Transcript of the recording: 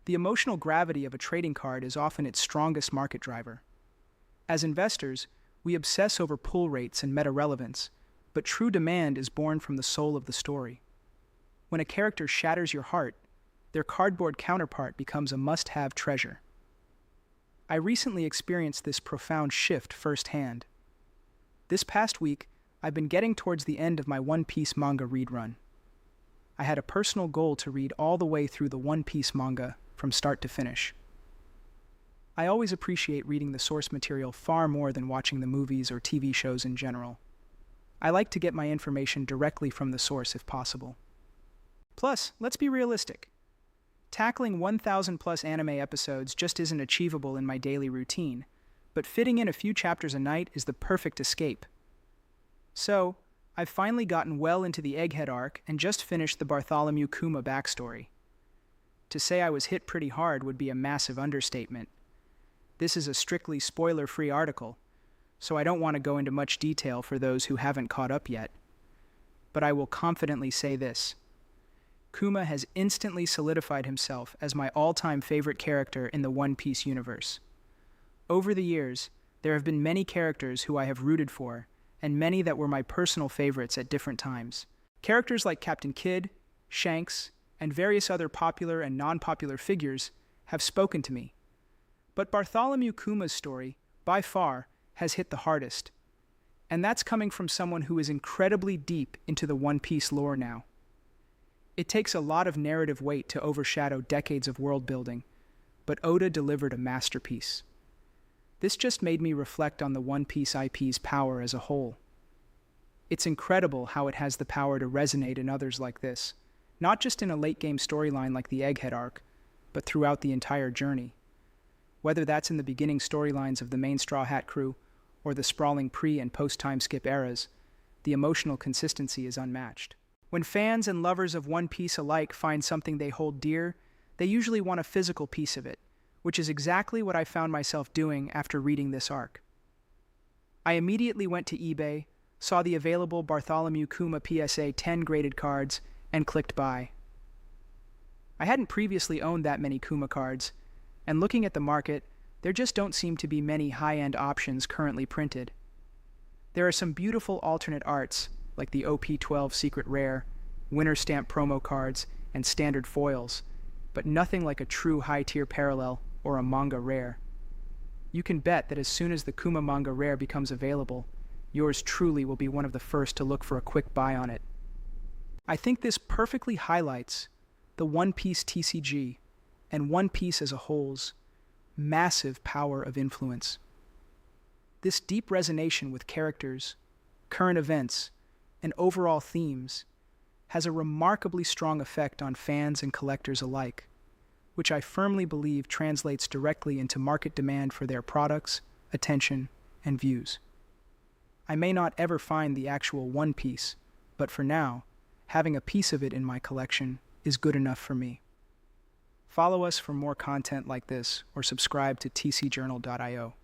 The emotional gravity of a trading card is often its strongest market driver. As investors, we obsess over pull rates and meta-relevance, but true demand is born from the soul of the story. When a character shatters your heart, their cardboard counterpart becomes a must-have treasure. I recently experienced this profound shift firsthand. This past week, I've been getting towards the end of my One Piece manga read run. I had a personal goal to read all the way through the One Piece manga from start to finish. I always appreciate reading the source material far more than watching the movies or TV shows in general. I like to get my information directly from the source if possible. Plus, let's be realistic. Tackling 1,000 plus anime episodes just isn't achievable in my daily routine, but fitting in a few chapters a night is the perfect escape. So, I've finally gotten well into the Egghead arc and just finished the Bartholomew Kuma backstory. To say I was hit pretty hard would be a massive understatement. This is a strictly spoiler-free article, so I don't want to go into much detail for those who haven't caught up yet. But I will confidently say this. Kuma has instantly solidified himself as my all-time favorite character in the One Piece universe. Over the years, there have been many characters who I have rooted for, and many that were my personal favorites at different times. Characters like Captain Kidd, Shanks, and various other popular and non-popular figures have spoken to me. But Bartholomew Kuma's story, by far, has hit the hardest. And that's coming from someone who is incredibly deep into the One Piece lore now. It takes a lot of narrative weight to overshadow decades of world building, but Oda delivered a masterpiece. This just made me reflect on the One Piece IP's power as a whole. It's incredible how it has the power to resonate in others like this, not just in a late-game storyline like the Egghead arc, but throughout the entire journey. Whether that's in the beginning storylines of the main Straw Hat crew, or the sprawling pre- and post-time skip eras, the emotional consistency is unmatched. When fans and lovers of One Piece alike find something they hold dear, they usually want a physical piece of it, which is exactly what I found myself doing after reading this arc. I immediately went to eBay, saw the available Bartholomew Kuma PSA 10 graded cards, and clicked buy. I hadn't previously owned that many Kuma cards, and looking at the market, there just don't seem to be many high-end options currently printed. There are some beautiful alternate arts, like the OP12 Secret Rare, Winter Stamp promo cards, and standard foils, but nothing like a true high-tier parallel or a manga rare. You can bet that as soon as the Kuma manga rare becomes available, yours truly will be one of the first to look for a quick buy on it. I think this perfectly highlights the One Piece TCG and One Piece as a whole's massive power of influence. This deep resonation with characters, current events, and overall themes has a remarkably strong effect on fans and collectors alike, which I firmly believe translates directly into market demand for their products, attention, and views. I may not ever find the actual One Piece, but for now, having a piece of it in my collection is good enough for me. Follow us for more content like this or subscribe to tcjournal.io.